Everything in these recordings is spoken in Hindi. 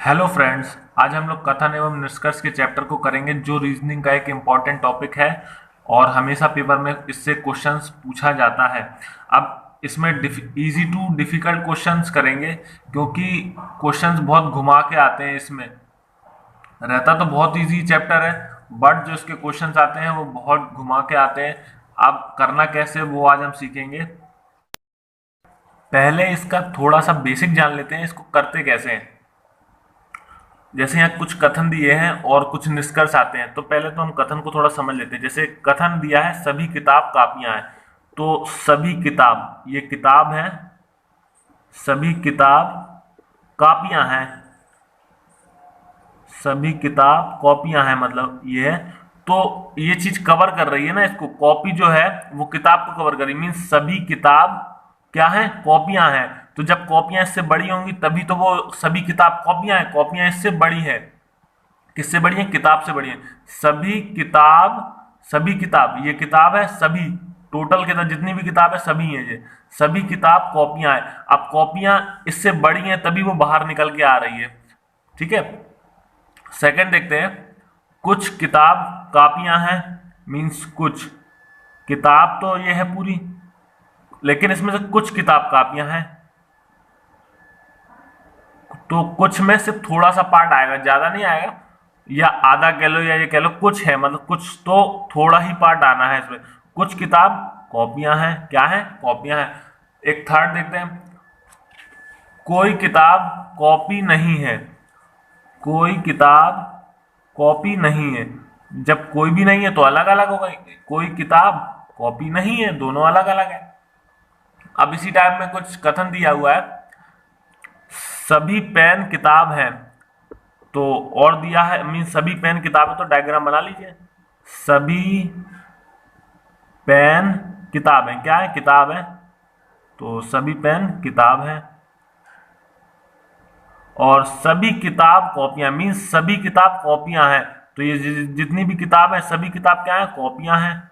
Hello friends. आज हम लोग कथन एवं निष्कर्ष के चैप्टर को करेंगे जो रीजनिंग का एक इम्पॉर्टेंट टॉपिक है और हमेशा पेपर में इससे क्वेश्चंस पूछा जाता है। अब इसमें इजी टू डिफिकल्ट क्वेश्चंस करेंगे क्योंकि क्वेश्चंस बहुत घुमा के आते हैं। इसमें रहता तो बहुत इजी चैप्टर है बट जो इसके क्वेश्चंस आते हैं वो बहुत घुमा के आते हैं। अब करना कैसे वो आज हम सीखेंगे। पहले इसका थोड़ा सा बेसिक जान लेते हैं, इसको करते कैसे हैं। जैसे यहाँ कुछ कथन दिए हैं और कुछ निष्कर्ष आते हैं, तो पहले तो हम कथन को थोड़ा समझ लेते हैं। जैसे कथन दिया है सभी किताब कापियां हैं, तो सभी किताब ये किताब है, सभी किताब कापियां हैं, सभी किताब कॉपियां हैं, मतलब ये है। तो ये चीज कवर कर रही है ना, इसको कॉपी जो है वो किताब को कवर कर रही है, मीन्स सभी किताब क्या है, कॉपियां हैं। तो जब कॉपियां इससे बड़ी होंगी तभी तो वो सभी किताब कॉपियां हैं, कॉपियां इससे बड़ी है। किससे बड़ी है, किताब से बड़ी है। सभी किताब, सभी किताब ये किताब है, सभी टोटल किताब जितनी भी किताब है सभी है ये, सभी किताब कॉपियां हैं। अब कॉपियां इससे बड़ी हैं तभी वो बाहर निकल के आ रही है। ठीक है। सेकंड देखते हैं, कुछ किताब कापियां हैं, मीन्स कुछ किताब तो ये है पूरी, लेकिन इसमें से कुछ किताब कापियां हैं, तो कुछ में से थोड़ा सा पार्ट आएगा, ज्यादा नहीं आएगा, या आधा कह लो या ये कह लो, कुछ है मतलब कुछ तो थोड़ा ही पार्ट आना है इसमें। कुछ किताब कॉपियां हैं, क्या है, कॉपियां हैं। एक थर्ड देखते हैं, कोई किताब कॉपी नहीं है, कोई किताब कॉपी नहीं है। जब कोई भी नहीं है तो अलग अलग होगा, कोई किताब कॉपी नहीं है, दोनों अलग अलग है। अब इसी टाइप में कुछ कथन दिया हुआ है, सभी पेन किताब हैं, तो और दिया है मीन सभी पेन किताब है, तो डायग्राम बना लीजिए। सभी पेन किताब है, क्या है, किताब है, तो सभी पेन किताब है। और सभी किताब कॉपियां मीन सभी किताब कॉपियां हैं, तो ये जितनी भी किताब है सभी किताब क्या है, कॉपियां हैं।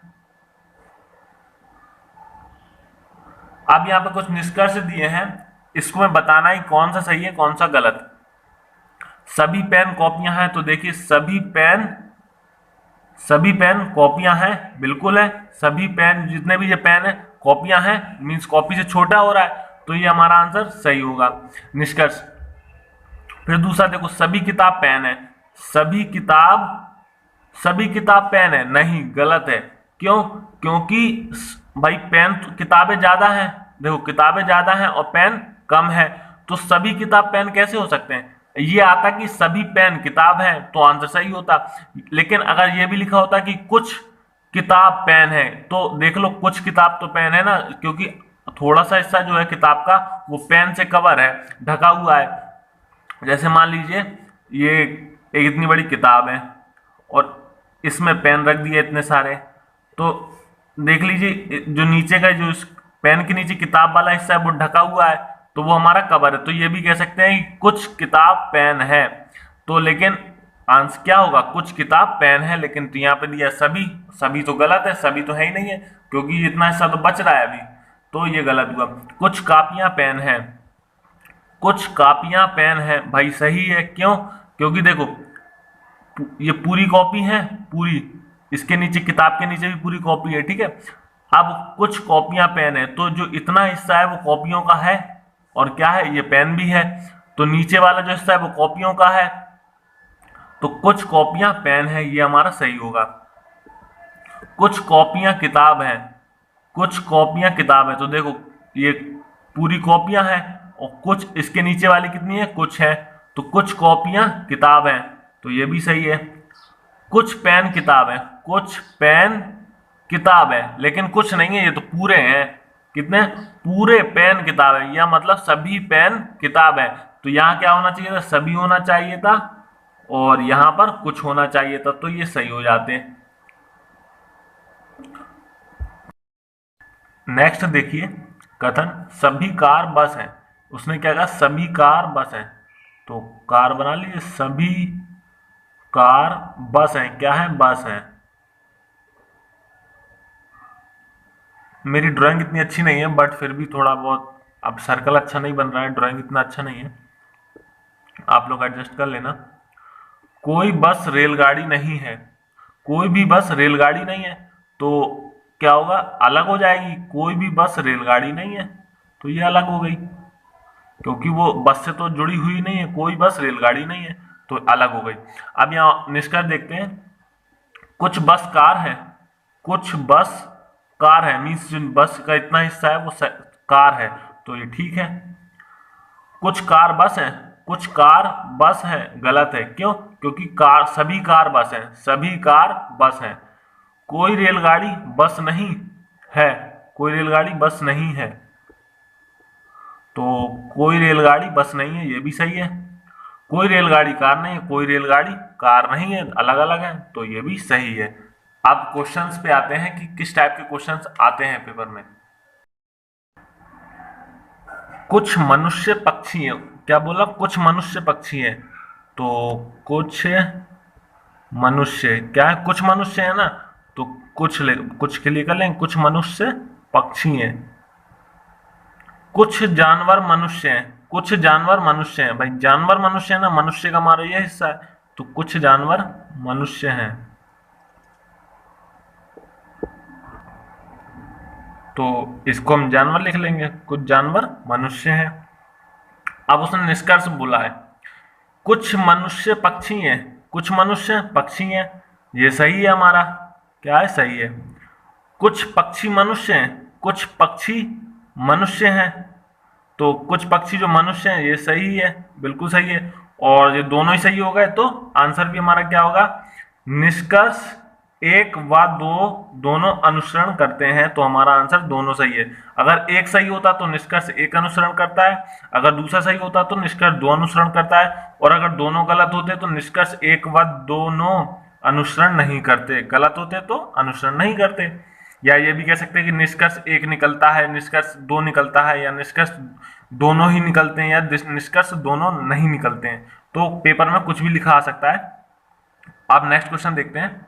अब यहाँ पे कुछ निष्कर्ष दिए हैं, इसको मैं बताना ही कौन सा सही है कौन सा गलत। सभी पेन कॉपियां हैं, तो देखिए सभी पेन कॉपियां हैं, बिल्कुल है। सभी पेन जितने भी ये पेन है कॉपियां हैं, मीन्स कॉपी से छोटा हो रहा है, तो ये हमारा आंसर सही होगा, निष्कर्ष। फिर दूसरा देखो, सभी किताब पेन है, सभी किताब, सभी किताब पेन है, नहीं गलत है। क्यों, क्योंकि भाई पेन किताबें ज्यादा हैं, देखो किताबें ज्यादा हैं और पेन कम है, तो सभी किताब पेन कैसे हो सकते हैं। ये आता कि सभी पेन किताब है तो आंसर सही होता। लेकिन अगर ये भी लिखा होता कि कुछ किताब पेन है, तो देख लो कुछ किताब तो पेन है ना, क्योंकि थोड़ा सा हिस्सा जो है किताब का वो पेन से कवर है, ढका हुआ है। जैसे मान लीजिए ये एक इतनी बड़ी किताब है और इसमें पेन रख दिए इतने सारे, तो देख लीजिए जो नीचे का जो पेन के नीचे किताब वाला हिस्सा है वो ढका हुआ है, तो वो हमारा कवर है। तो ये भी कह सकते हैं कि कुछ किताब पेन है, तो लेकिन आंसर क्या होगा, कुछ किताब पेन है, लेकिन तो यहाँ पे दिया सभी, सभी तो गलत है, सभी तो है ही नहीं है, क्योंकि इतना हिस्सा तो बच रहा है अभी, तो ये गलत हुआ। कुछ कापियां पेन है, कुछ कापियां पेन है, भाई सही है। क्यों, क्योंकि देखो ये पूरी कॉपी है, पूरी इसके नीचे किताब के नीचे भी पूरी कॉपी है, ठीक है। अब कुछ कॉपियां पेन है, तो जो इतना हिस्सा है वो कॉपियों का है, और क्या है, ये पेन भी है, तो नीचे वाला जो हिस्सा है वो कॉपियों का है, तो कुछ कॉपियां पेन है, ये हमारा सही होगा। कुछ कॉपियां किताब है, कुछ कॉपियां किताब है, तो देखो ये पूरी कॉपियां हैं और कुछ इसके नीचे वाली कितनी है, कुछ है, तो कुछ कॉपियां किताब है, तो ये भी सही है। कुछ पेन किताब है, कुछ पेन किताब है, लेकिन कुछ नहीं है, ये तो पूरे हैं, कितने, पूरे पेन किताब है, या मतलब सभी पेन किताब है। तो यहाँ क्या होना चाहिए था, सभी होना चाहिए था, और यहाँ पर कुछ होना चाहिए था, तो ये सही हो जाते हैं। नेक्स्ट देखिए कथन, सभी कार बस है, उसने क्या कहा, सभी कार बस है, तो कार बना लीजिए, सभी कार बस है, क्या है, बस है। मेरी ड्राइंग इतनी अच्छी नहीं है बट फिर भी थोड़ा बहुत, अब सर्कल अच्छा नहीं बन रहा है, ड्राइंग इतना अच्छा नहीं है। आप लोग एडजस्ट कर लेना। कोई बस रेलगाड़ी नहीं है, कोई भी बस रेलगाड़ी नहीं है, तो क्या होगा, अलग हो जाएगी। कोई भी बस रेलगाड़ी नहीं है, तो ये अलग हो गई, क्योंकि वो बस से तो जुड़ी हुई नहीं है, कोई बस रेलगाड़ी नहीं है, तो अलग हो गई। अब यहाँ निष्कर्ष देखते हैं। कुछ बस कार है, कुछ बस कार है, मीन्स जो बस का इतना हिस्सा है वो कार है, तो ये ठीक है। कुछ कार बस है, कुछ कार बस है, गलत है। क्यों? क्योंकि कार, सभी कार बस है, सभी कार बस है। कोई रेलगाड़ी बस नहीं है, कोई रेलगाड़ी बस नहीं है, तो कोई रेलगाड़ी बस नहीं है, ये भी सही है। कोई रेलगाड़ी कार नहीं है, कोई रेलगाड़ी कार नहीं है, अलग अलग है, तो ये भी सही है। अब क्वेश्चंस पे आते हैं कि किस टाइप के क्वेश्चंस आते हैं पेपर में। कुछ मनुष्य पक्षी है, क्या बोला, कुछ मनुष्य पक्षी है, तो कुछ मनुष्य क्या है, कुछ मनुष्य है ना, तो कुछ के लिए कर लें, कुछ मनुष्य पक्षी हैं। कुछ जानवर मनुष्य हैं, कुछ जानवर मनुष्य हैं, भाई जानवर मनुष्य है ना, मनुष्य का हमारा ये हिस्सा है, तो कुछ जानवर मनुष्य हैं, तो इसको हम जानवर लिख लेंगे, कुछ जानवर मनुष्य हैं। अब उसने निष्कर्ष बोला है, कुछ मनुष्य पक्षी हैं, कुछ मनुष्य पक्षी हैं, ये सही है हमारा, क्या है, सही है। कुछ पक्षी मनुष्य हैं, कुछ पक्षी मनुष्य हैं, तो कुछ पक्षी जो मनुष्य हैं ये सही है, बिल्कुल सही है। और ये दोनों ही सही हो गए, तो आंसर भी हमारा क्या होगा, निष्कर्ष एक व दो दोनों अनुसरण करते हैं, तो हमारा आंसर दोनों सही है। अगर एक सही होता तो निष्कर्ष एक अनुसरण करता है, अगर दूसरा सही होता तो निष्कर्ष दो अनुसरण करता है, और अगर दोनों गलत होते तो निष्कर्ष एक व दोनों अनुसरण नहीं करते, गलत होते तो अनुसरण नहीं करते। या ये भी कह सकते हैं कि निष्कर्ष एक निकलता है, निष्कर्ष दो निकलता है, या निष्कर्ष दोनों ही निकलते हैं, या निष्कर्ष दोनों नहीं निकलते हैं। तो पेपर में कुछ भी लिखा आ सकता है। अब नेक्स्ट क्वेश्चन देखते हैं।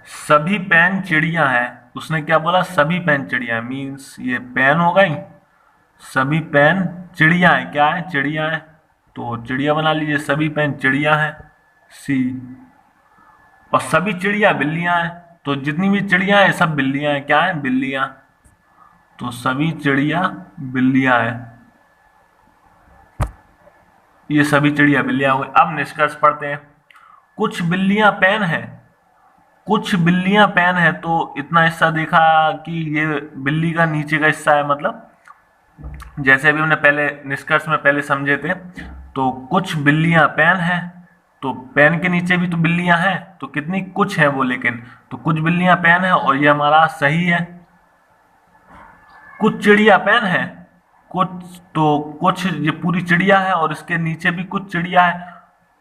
सभी पेन चिड़िया हैं, उसने क्या बोला, सभी पेन चिड़िया, मीन्स ये पेन हो गई, सभी पेन चिड़िया है, क्या है, चिड़िया है, तो चिड़िया बना लीजिए, सभी पेन चिड़िया है, सी। और सभी चिड़िया बिल्लियां हैं, तो जितनी भी चिड़िया है सब बिल्लियां हैं, क्या है, बिल्लियां, तो सभी चिड़िया बिल्लियां हैं, ये सभी चिड़िया बिल्लियां हो गई। अब निष्कर्ष पढ़ते हैं। कुछ बिल्लियां पेन है, कुछ बिल्लियां पेन है, तो इतना हिस्सा देखा कि ये बिल्ली का नीचे का हिस्सा है, मतलब जैसे अभी हमने पहले निष्कर्ष में पहले समझे थे, तो कुछ बिल्लियां पेन है, तो पेन के नीचे भी तो बिल्लियां हैं, तो कितनी, कुछ है वो, लेकिन तो कुछ बिल्लियां पेन है, और ये हमारा सही है। कुछ चिड़िया पेन है, कुछ, तो कुछ ये पूरी चिड़िया है, और इसके नीचे भी कुछ चिड़िया है,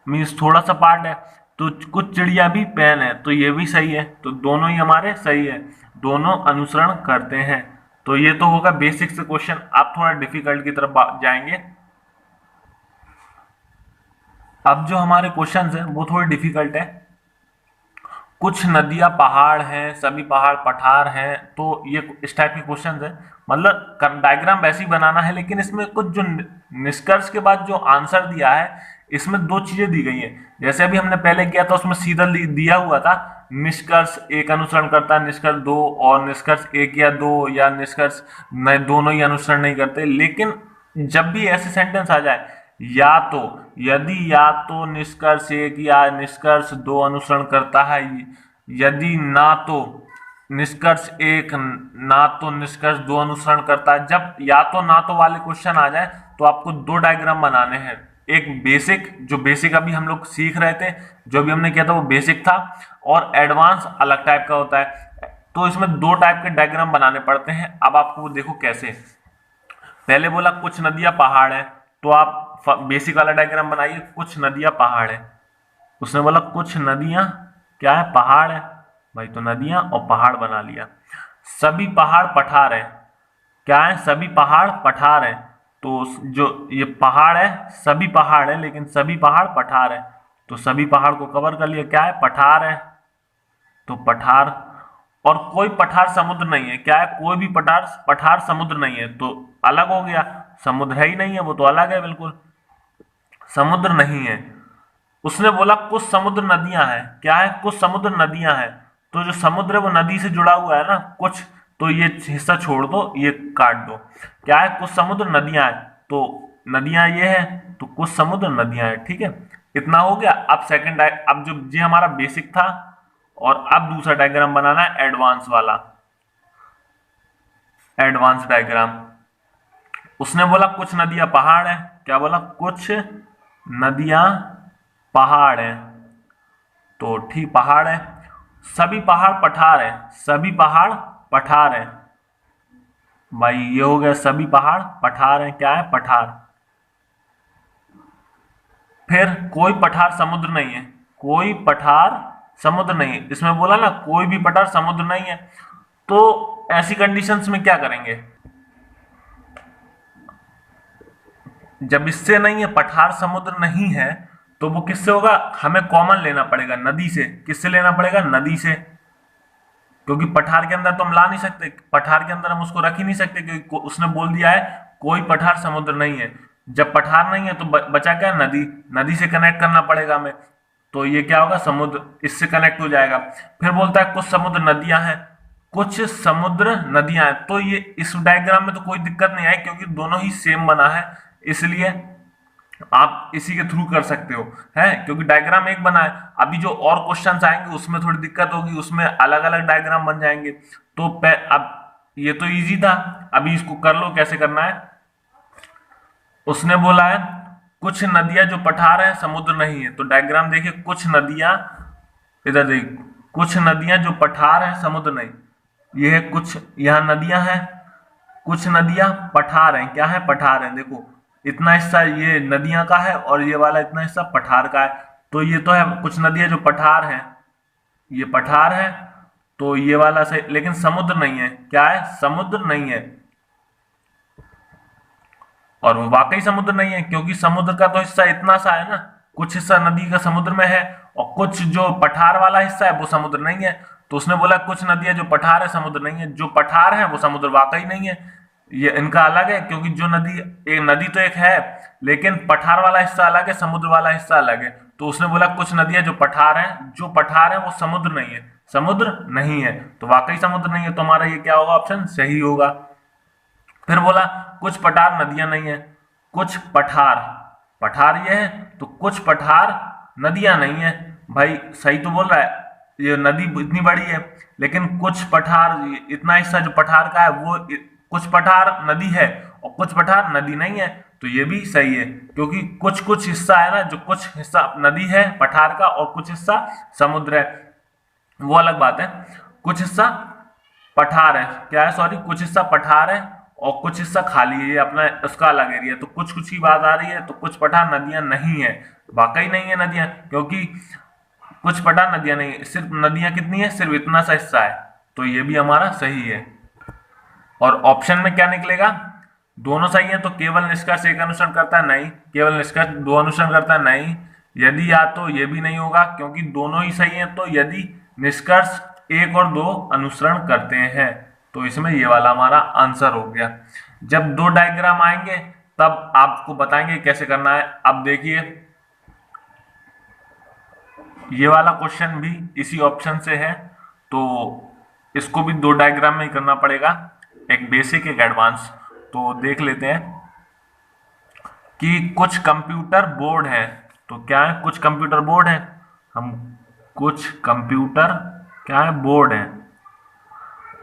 मीन्स थोड़ा सा पार्ट है, तो कुछ चिड़िया भी पेन है, तो ये भी सही है, तो दोनों ही हमारे सही है, दोनों अनुसरण करते हैं। तो ये तो होगा बेसिक से क्वेश्चन। आप थोड़ा डिफिकल्ट की तरफ जाएंगे। अब जो हमारे क्वेश्चंस हैं वो थोड़े डिफिकल्ट है। कुछ नदियां पहाड़ हैं, सभी पहाड़ पठार हैं, तो ये इस टाइप के क्वेश्चंस हैं। मतलब डायग्राम वैसे ही बनाना है, लेकिन इसमें कुछ जो निष्कर्ष के बाद जो आंसर दिया है, इसमें दो चीजें दी गई हैं। जैसे अभी हमने पहले किया था, उसमें सीधा दिया हुआ था निष्कर्ष एक अनुसरण करता है, निष्कर्ष दो, और निष्कर्ष एक या दो, या निष्कर्ष दोनों ही अनुसरण नहीं करते। लेकिन जब भी ऐसे सेंटेंस आ जाए, या तो, यदि या तो निष्कर्ष एक या निष्कर्ष दो अनुसरण करता है, यदि ना तो निष्कर्ष एक ना तो निष्कर्ष दो अनुसरण करता है, जब या तो ना तो वाले क्वेश्चन आ जाए, तो आपको दो डायग्राम बनाने हैं। एक बेसिक, जो बेसिक अभी हम लोग सीख रहे थे, जो भी हमने किया था वो बेसिक था, और एडवांस अलग टाइप का होता है। तो इसमें दो टाइप के डायग्राम बनाने पड़ते हैं। अब आपको वो देखो कैसे। पहले बोला कुछ नदियां पहाड़ है, तो आप बेसिक वाला डायग्राम बनाइए, कुछ नदियां पहाड़ है। उसने बोला कुछ नदियां क्या है, पहाड़ है, भाई तो नदियां और पहाड़ बना लिया। सभी पहाड़ पठार है, क्या है, सभी पहाड़ पठार है, तो जो ये पहाड़ है, सभी पहाड़ है, लेकिन सभी पहाड़ पठार है, तो सभी पहाड़ को कवर कर लिया, क्या है, पठार है, तो पठार। और कोई पठार समुद्र नहीं है, क्या है, कोई भी पठार पठार समुद्र नहीं है, तो अलग हो गया, समुद्र है ही नहीं है, वो तो अलग है बिल्कुल। समुद्र नहीं है। उसने बोला कुछ समुद्र नदियां हैं, क्या है, कुछ समुद्र नदियां हैं। तो जो समुद्र है वो नदी से जुड़ा हुआ है ना कुछ, तो ये हिस्सा छोड़ दो, ये काट दो। क्या है, कुछ समुद्र नदियां हैं, तो नदियां ये है, तो कुछ समुद्र नदियां हैं, ठीक है। इतना हो गया। अब सेकंड, अब जो ये हमारा बेसिक था, और अब दूसरा डायग्राम बनाना है एडवांस वाला, एडवांस डायग्राम। उसने बोला कुछ नदियां पहाड़ है, क्या बोला, कुछ नदियां पहाड़ है, तो ठीक पहाड़ है। सभी पहाड़ पठार है, सभी पहाड़ पठार है। भाई ये हो गया, सभी पहाड़ पठार है, क्या है, पठार। फिर कोई पठार समुद्र नहीं है, कोई पठार समुद्र नहीं है। इसमें बोला ना कोई भी पठार समुद्र नहीं है, तो ऐसी कंडीशंस में क्या करेंगे, जब इससे नहीं है, पठार समुद्र नहीं है, तो वो किससे होगा, हमें कॉमन लेना पड़ेगा नदी से। किससे लेना पड़ेगा, नदी से, क्योंकि पठार के अंदर तो हम ला नहीं सकते, पठार के अंदर हम उसको रख ही नहीं सकते, क्योंकि उसने बोल दिया है कोई पठार समुद्र नहीं है। जब पठार नहीं है तो बचा क्या, नदी। नदी से कनेक्ट करना पड़ेगा हमें, तो ये क्या होगा, समुद्र, इससे कनेक्ट हो जाएगा। फिर बोलता है कुछ समुद्र नदियां हैं, कुछ समुद्र नदियां हैं, तो ये इस डायग्राम में तो कोई दिक्कत नहीं आई, क्योंकि दोनों ही सेम बना है, इसलिए आप इसी के थ्रू कर सकते हो, है, क्योंकि डायग्राम एक बना है। अभी जो और क्वेश्चंस आएंगे उसमें थोड़ी दिक्कत होगी, उसमें अलग अलग डायग्राम बन जाएंगे। तो अब ये तो इजी था, अभी इसको कर लो कैसे करना है। उसने बोला है कुछ नदियां जो पठार है समुद्र नहीं है, तो डायग्राम देखिए, कुछ नदियां, इधर देखिए, कुछ नदियां जो पठार है समुद्र नहीं, ये है कुछ, यहाँ नदियां हैं, कुछ नदियां पठार हैं, क्या है, पठार हैं। देखो इतना हिस्सा ये नदियां का है और ये वाला इतना हिस्सा पठार का है, तो ये तो है कुछ नदियां जो पठार हैं, ये पठार है, तो ये वाला सही, लेकिन समुद्र नहीं है, क्या है, समुद्र नहीं है। और वो वाकई समुद्र नहीं है, क्योंकि समुद्र का तो हिस्सा इतना सा है ना, कुछ हिस्सा नदी का समुद्र में है, और कुछ जो पठार वाला हिस्सा है वो समुद्र नहीं है। तो उसने बोला कुछ नदियां जो पठार है समुद्र नहीं है, जो पठार है वो समुद्र वाकई नहीं है, ये इनका अलग है, क्योंकि जो नदी, एक नदी तो एक है, लेकिन पठार वाला हिस्सा अलग है, समुद्र वाला हिस्सा अलग है। तो उसने बोला कुछ नदियां जो पठार है, जो पठार है वो समुद्र नहीं है, समुद्र नहीं है, तो वाकई समुद्र नहीं है, तो हमारा ये क्या होगा, ऑप्शन सही होगा। फिर बोला कुछ पठार नदियां नहीं है, कुछ पठार, पठार ये है, तो कुछ पठार नदियां नहीं है। भाई सही तो बोल रहा है, ये नदी इतनी बड़ी है, लेकिन कुछ पठार, इतना हिस्सा जो पठार का है वो, कुछ पठार नदी है और कुछ पठार नदी नहीं है, तो ये भी सही है, क्योंकि कुछ कुछ हिस्सा है ना, जो कुछ हिस्सा नदी है पठार का और कुछ हिस्सा समुद्र है, वो अलग बात है। कुछ हिस्सा पठार है, क्या है, सॉरी, कुछ हिस्सा पठार है और कुछ हिस्सा खाली है, ये अपना उसका अलग एरिया, तो कुछ कुछ की बात आ रही है, तो कुछ पठार नदियां नहीं है, वाकई नहीं है नदियां, क्योंकि कुछ पठार नदियां नहीं है, सिर्फ नदियां कितनी है, सिर्फ इतना सा हिस्सा है, तो ये भी हमारा सही है। और ऑप्शन में क्या निकलेगा, दोनों सही है, तो केवल निष्कर्ष एक अनुसरण करता है, नहीं, केवल निष्कर्ष दो अनुसरण करता है, नहीं, यदि या तो ये भी नहीं होगा, क्योंकि दोनों ही सही है, तो यदि निष्कर्ष एक और दो अनुसरण करते हैं, तो इसमें ये वाला हमारा आंसर हो गया। जब दो डायग्राम आएंगे तब आपको बताएंगे कैसे करना है। अब देखिए ये वाला क्वेश्चन भी इसी ऑप्शन से है, तो इसको भी दो डायग्राम में ही करना पड़ेगा, एक बेसिक एक एडवांस। तो देख लेते हैं कि कुछ कंप्यूटर बोर्ड है, तो क्या है, कुछ कंप्यूटर बोर्ड है, हम कुछ कंप्यूटर क्या है, बोर्ड है,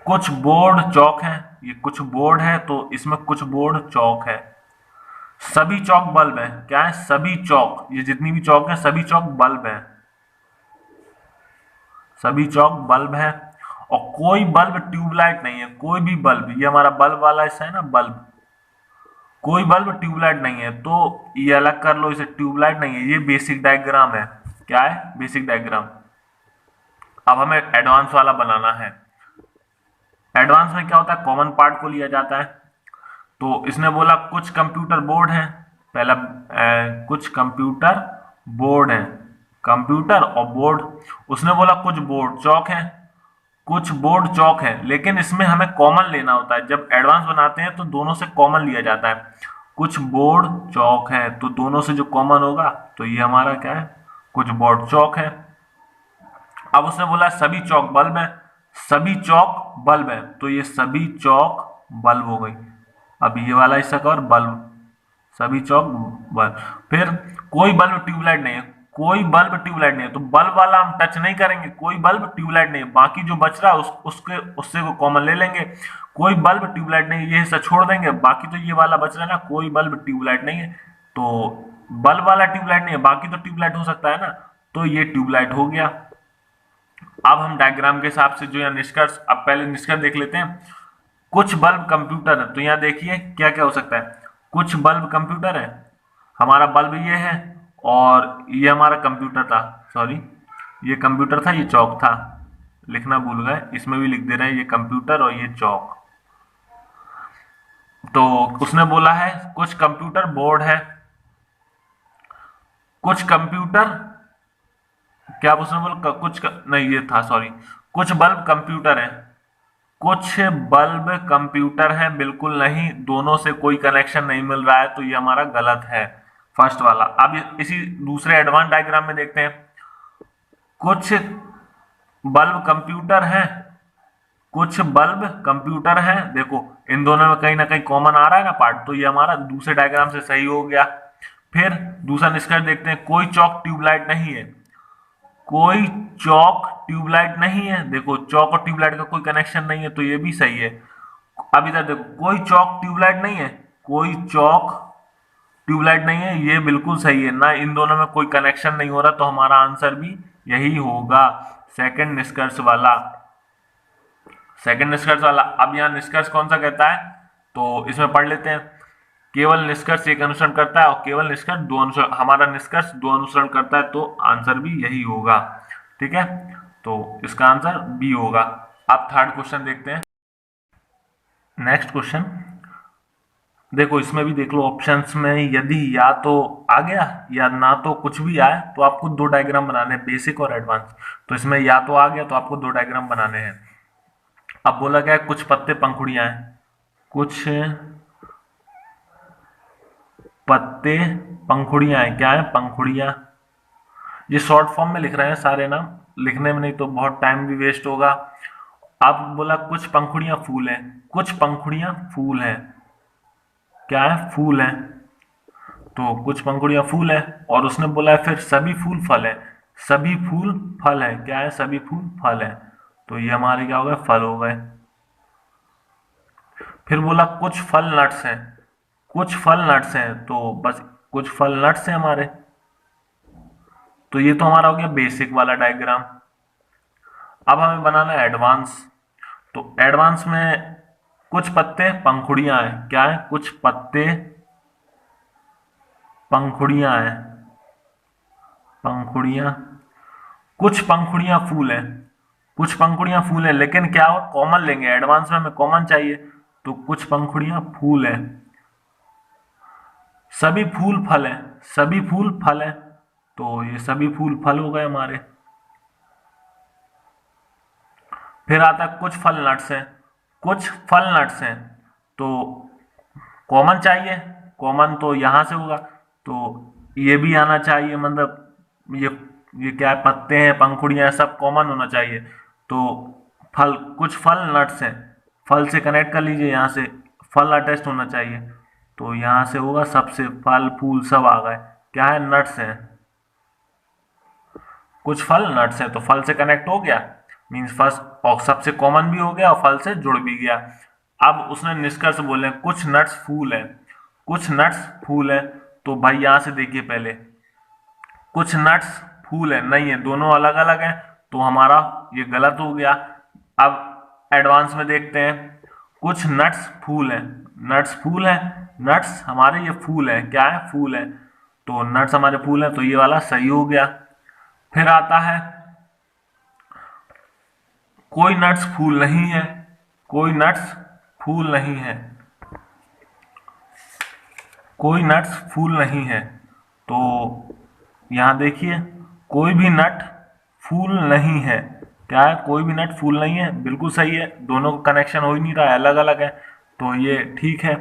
कुछ बोर्ड चौक है, ये कुछ बोर्ड है, तो इसमें कुछ बोर्ड चौक है, सभी चौक बल्ब है, क्या है, सभी चौक, ये जितनी भी चौक है सभी चौक बल्ब है, सभी चौक बल्ब है, और कोई बल्ब ट्यूबलाइट नहीं है, कोई भी बल्ब, ये हमारा बल्ब वाला हिस्सा है ना, बल्ब, कोई बल्ब ट्यूबलाइट नहीं है, तो ये अलग कर लो, इसे ट्यूबलाइट नहीं है, ये बेसिक डायग्राम है, क्या है, बेसिक डायग्राम। अब हमें एडवांस वाला बनाना है। एडवांस में क्या होता है, कॉमन पार्ट को लिया जाता है, तो इसने बोला कुछ कंप्यूटर बोर्ड है, पहला कुछ कंप्यूटर बोर्ड है, कंप्यूटर और बोर्ड, उसने बोला कुछ बोर्ड चौक है, कुछ बोर्ड चौक है, लेकिन इसमें हमें कॉमन लेना होता है, जब एडवांस बनाते हैं तो दोनों से कॉमन लिया जाता है, कुछ बोर्ड चौक है, तो दोनों से जो कॉमन होगा तो ये हमारा क्या है, कुछ बोर्ड चौक है। अब उसने बोला सभी चौक बल्ब है, सभी चौक बल्ब है, तो ये सभी चौक बल्ब हो गई। अब ये वाला हिस्सा का और बल्ब, सभी चौक बल्ब। फिर कोई बल्ब ट्यूबलाइट नहीं है, कोई बल्ब ट्यूबलाइट नहीं है, तो बल्ब वाला हम टच नहीं करेंगे, कोई बल्ब ट्यूबलाइट नहीं है, बाकी जो बच रहा है उसके उससे को कॉमन ले लेंगे। कोई बल्ब ट्यूबलाइट नहीं है, ये हिस्सा छोड़ देंगे, बाकी तो ये वाला बच रहा है ना, कोई बल्ब ट्यूबलाइट नहीं है, तो बल्ब वाला ट्यूबलाइट नहीं है, बाकी तो ट्यूबलाइट हो सकता है ना, तो ये ट्यूबलाइट हो गया। अब हम डायग्राम के हिसाब से जो यहाँ निष्कर्ष, अब पहले निष्कर्ष देख लेते हैं। कुछ बल्ब कंप्यूटर है, तो यहाँ देखिए क्या क्या हो सकता है। कुछ बल्ब कंप्यूटर है, हमारा बल्ब ये है और ये हमारा कंप्यूटर था, सॉरी ये कंप्यूटर था, ये चौक था, लिखना भूल गए, इसमें भी लिख दे रहे हैं, ये कंप्यूटर और ये चौक। तो उसने बोला है कुछ कंप्यूटर बोर्ड है, कुछ कंप्यूटर, क्या उसने बोला नहीं ये था, सॉरी, कुछ बल्ब कंप्यूटर है, कुछ बल्ब कंप्यूटर है, बिल्कुल नहीं, दोनों से कोई कनेक्शन नहीं मिल रहा है, तो ये हमारा गलत है फर्स्ट वाला। अब इसी दूसरे एडवांस डायग्राम में देखते हैं। कुछ बल्ब कंप्यूटर है, कुछ बल्ब कंप्यूटर है, देखो इन दोनों में कहीं ना कहीं कॉमन आ रहा है ना पार्ट, तो ये हमारा दूसरे डायग्राम से सही हो गया। फिर दूसरा निष्कर्ष देखते हैं। कोई चौक ट्यूबलाइट नहीं है, कोई चौक ट्यूबलाइट नहीं है, देखो चौक और ट्यूबलाइट का कोई कनेक्शन नहीं है, तो ये भी सही है। अब इधर देखो कोई चौक ट्यूबलाइट नहीं है, कोई चौक ट्यूबलाइट नहीं है, ये बिल्कुल सही है ना, इन दोनों में कोई कनेक्शन नहीं हो रहा, तो हमारा आंसर भी यही होगा, सेकंड निष्कर्ष वाला, सेकंड निष्कर्ष वाला। अब यहाँ निष्कर्ष कौन सा कहता है, तो इसमें पढ़ लेते हैं। केवल निष्कर्ष एक अनुसरण करता है और केवल निष्कर्ष दो अनुसरण, हमारा निष्कर्ष दो अनुसरण करता है, तो आंसर भी यही होगा। ठीक है, तो इसका आंसर बी होगा। अब थर्ड क्वेश्चन देखते हैं। नेक्स्ट क्वेश्चन देखो, इसमें भी देख लो ऑप्शंस में, यदि या तो आ गया या ना तो कुछ भी आए, तो आपको दो डायग्राम बनाने हैं, बेसिक और एडवांस। तो इसमें या तो आ गया तो आपको दो डायग्राम बनाने हैं। अब बोला गया कुछ पत्ते पंखुड़ियां हैं, कुछ पत्ते पंखुड़ियां हैं, क्या है पंखुड़ियां। ये शॉर्ट फॉर्म में लिख रहे हैं सारे नाम, लिखने में नहीं तो बहुत टाइम भी वेस्ट होगा। अब बोला कुछ पंखुड़ियां फूल हैं, कुछ पंखुड़ियां फूल हैं, क्या है फूल है, तो कुछ पंखुड़ियां फूल है, और उसने बोला है फिर सभी फूल फल है, सभी फूल फल है, क्या है सभी फूल फल है, तो ये हमारे क्या हो गए फल हो गए। फिर बोला कुछ फल नट्स हैं, कुछ फल नट्स हैं, तो बस कुछ फल नट्स हैं हमारे, तो ये तो हमारा हो गया बेसिक वाला डायग्राम। अब हमें बनाना है एडवांस। तो एडवांस में कुछ पत्ते पंखुड़ियां हैं, क्या है कुछ पत्ते पंखुड़ियां हैं, पंखुड़ियां, कुछ पंखुड़ियां फूल हैं, कुछ पंखुड़ियां फूल हैं, लेकिन क्या हो कॉमन लेंगे, एडवांस में हमें कॉमन चाहिए, तो कुछ पंखुड़ियां फूल हैं, सभी फूल फल हैं, सभी फूल फल हैं, तो ये सभी फूल फल हो गए हमारे। फिर आता है कुछ फल नट्स हैं, कुछ फल नट्स हैं, तो कॉमन चाहिए, कॉमन तो यहां से होगा, तो ये भी आना चाहिए, मतलब ये क्या है पत्ते हैं पंखुड़ियां सब कॉमन होना चाहिए, तो फल कुछ फल नट्स हैं, फल से कनेक्ट कर लीजिए, यहाँ से फल अटैच होना चाहिए, तो यहाँ से होगा सबसे फल फूल सब आ गए, क्या है नट्स हैं, कुछ फल नट्स है, तो फल से कनेक्ट हो गया, मीन्स फर्स्ट और सबसे कॉमन भी हो गया और फल से जुड़ भी गया। अब उसने निष्कर्ष बोले कुछ नट्स फूल है, कुछ नट्स फूल है, तो भाई यहां से देखिए पहले कुछ नट्स फूल है नहीं है, दोनों अलग अलग हैं, तो हमारा ये गलत हो गया। अब एडवांस में देखते हैं, कुछ नट्स फूल है, नट्स फूल है, नट्स हमारे ये फूल है, क्या है फूल है, तो नट्स हमारे फूल है, तो ये वाला सही हो गया। फिर आता है कोई नट्स फूल नहीं है, कोई नट्स फूल नहीं है, कोई नट्स फूल नहीं है, तो यहां देखिए कोई भी नट फूल नहीं है, क्या है कोई भी नट फूल नहीं है, बिल्कुल सही है, दोनों का कनेक्शन हो ही नहीं रहा है, अलग अलग है, तो ये ठीक है।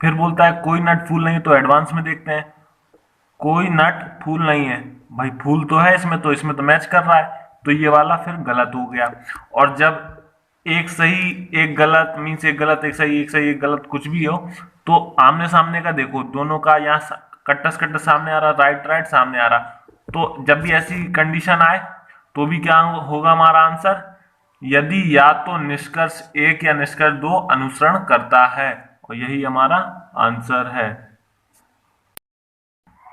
फिर बोलता है कोई नट फूल नहीं है, तो एडवांस में देखते हैं, कोई नट फूल नहीं है, भाई फूल तो है इसमें, तो इसमें तो मैच कर रहा है, तो ये वाला फिर गलत हो गया। और जब एक सही एक गलत मीन्स एक गलत एक सही एक सही एक गलत कुछ भी हो, तो आमने सामने का देखो, दोनों का यहाँ कट्टा से कट्टा सामने आ रहा, राइट राइट सामने आ रहा, तो जब भी ऐसी कंडीशन आए तो भी क्या होगा हमारा आंसर, यदि या तो निष्कर्ष एक या निष्कर्ष दो अनुसरण करता है, और यही हमारा आंसर है।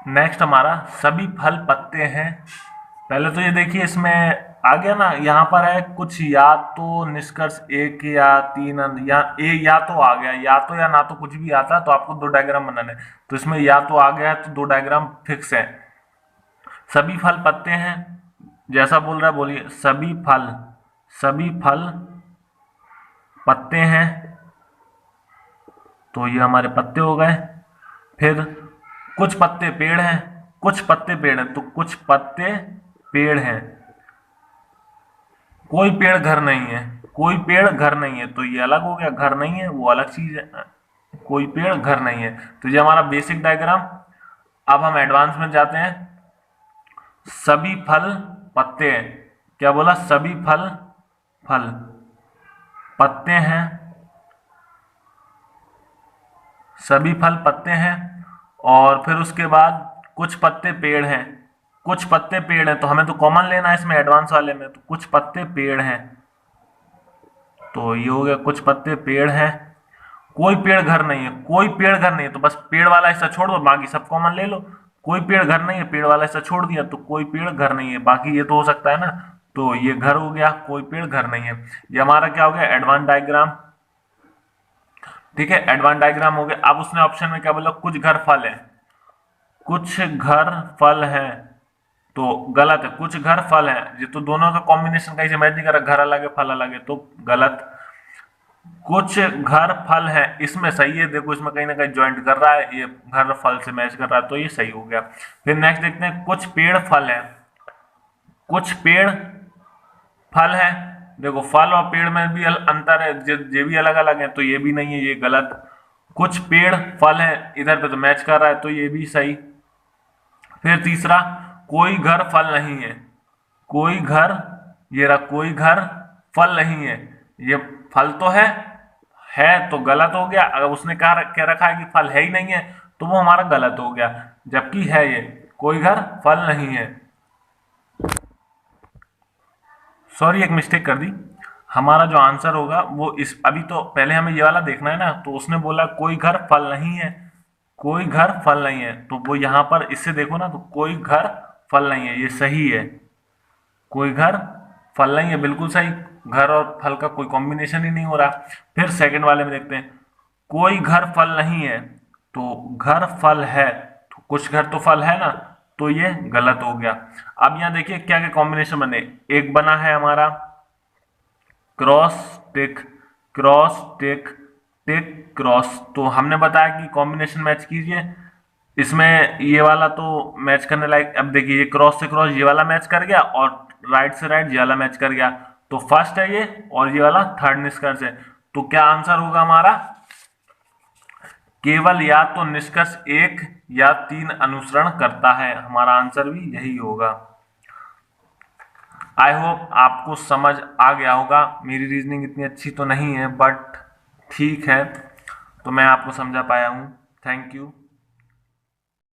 नेक्स्ट हमारा सभी फल पत्ते हैं। पहले तो ये देखिए इसमें आ गया ना, यहाँ पर है कुछ या तो निष्कर्ष एक या तीन, या तो आ गया, या तो या ना तो कुछ भी आता तो आपको दो डायग्राम बनाने, तो इसमें या तो आ गया है तो दो डायग्राम फिक्स है। सभी फल पत्ते हैं, जैसा बोल रहा है बोलिए, सभी फल पत्ते हैं, तो ये हमारे पत्ते हो गए। फिर कुछ पत्ते पेड़ हैं, कुछ पत्ते पेड़ हैं, तो कुछ पत्ते पेड़ हैं, कोई पेड़ घर नहीं है, कोई पेड़ घर नहीं है, तो ये अलग हो गया, घर नहीं है वो अलग चीज है, कोई पेड़ घर नहीं है, तो ये हमारा बेसिक डायग्राम। अब हम एडवांस में जाते हैं, सभी फल पत्ते हैं, क्या बोला, सभी फल पत्ते हैं, सभी फल पत्ते हैं, और फिर उसके बाद कुछ पत्ते पेड़ हैं, कुछ पत्ते पेड़ हैं, तो हमें तो कॉमन लेना है इसमें एडवांस वाले में, तो कुछ पत्ते पेड़ हैं, तो ये हो गया कुछ पत्ते पेड़ हैं, कोई पेड़ घर नहीं है, कोई पेड़ घर नहीं है, तो बस पेड़ वाला हिस्सा छोड़ दो, बाकी सब कॉमन ले लो, कोई पेड़ घर नहीं है, पेड़ वाला हिस्सा छोड़ दिया, तो कोई पेड़ घर नहीं है, बाकी ये तो हो सकता है ना, तो ये घर हो गया, कोई पेड़ घर नहीं है, ये हमारा क्या हो गया, एडवांस डायग्राम। ठीक है, एडवांस डायग्राम हो गया। अब उसने ऑप्शन में क्या बोला, कुछ घर फल है, कुछ घर फल है, तो गलत है, कुछ घर फल है, ये तो दोनों का कॉम्बिनेशन कहीं से मैच नहीं कर रहा, घर अलग है फल अलग है, तो गलत। कुछ घर फल है, इसमें सही है, देखो इसमें कहीं ना कहीं ज्वाइंट कर रहा है, ये घर फल से मैच कर रहा है, तो ये सही हो गया। फिर नेक्स्ट देखते हैं, कुछ पेड़ फल है, कुछ पेड़ फल है, देखो फल और पेड़ में भी अंतर है, ये भी अलग अलग है, तो ये भी नहीं है, ये गलत। कुछ पेड़ फल है, इधर पे तो मैच कर रहा है, तो ये भी सही। फिर तीसरा, कोई घर फल नहीं है, कोई घर, ये रहा कोई घर फल नहीं है, ये फल तो है तो गलत हो गया, अगर उसने कहा कह रखा है कि फल है ही नहीं है, तो वो हमारा गलत हो गया, जबकि है ये कोई घर फल नहीं है। सॉरी एक मिस्टेक कर दी, हमारा जो आंसर होगा वो इस, अभी तो पहले हमें ये वाला देखना है ना, तो उसने बोला कोई घर फल नहीं है, कोई घर फल नहीं है, तो वो यहाँ पर इससे देखो ना, तो कोई घर फल नहीं है, ये सही है, कोई घर फल नहीं है, बिल्कुल सही, घर और फल का कोई कॉम्बिनेशन ही नहीं हो रहा। फिर सेकंड वाले में देखते हैं, कोई घर फल नहीं है, तो घर फल है, तो कुछ घर तो फल है ना, तो ये गलत हो गया। अब यहाँ देखिए क्या क्या कॉम्बिनेशन बने, एक बना है हमारा क्रॉस टिक, क्रॉस टिक, टिक क्रॉस, तो हमने बताया कि कॉम्बिनेशन मैच कीजिए, इसमें ये वाला तो मैच करने लायक, अब देखिए ये क्रॉस से क्रॉस ये वाला मैच कर गया, और राइट से राइट ये वाला मैच कर गया, तो फर्स्ट है ये, और ये वाला थर्ड निष्कर्ष है, तो क्या आंसर होगा हमारा, केवल या तो निष्कर्ष एक या तीन अनुसरण करता है, हमारा आंसर भी यही होगा। आई होप आपको समझ आ गया होगा, मेरी रीजनिंग इतनी अच्छी तो नहीं है बट ठीक है, तो मैं आपको समझा पाया हूँ। Thank you.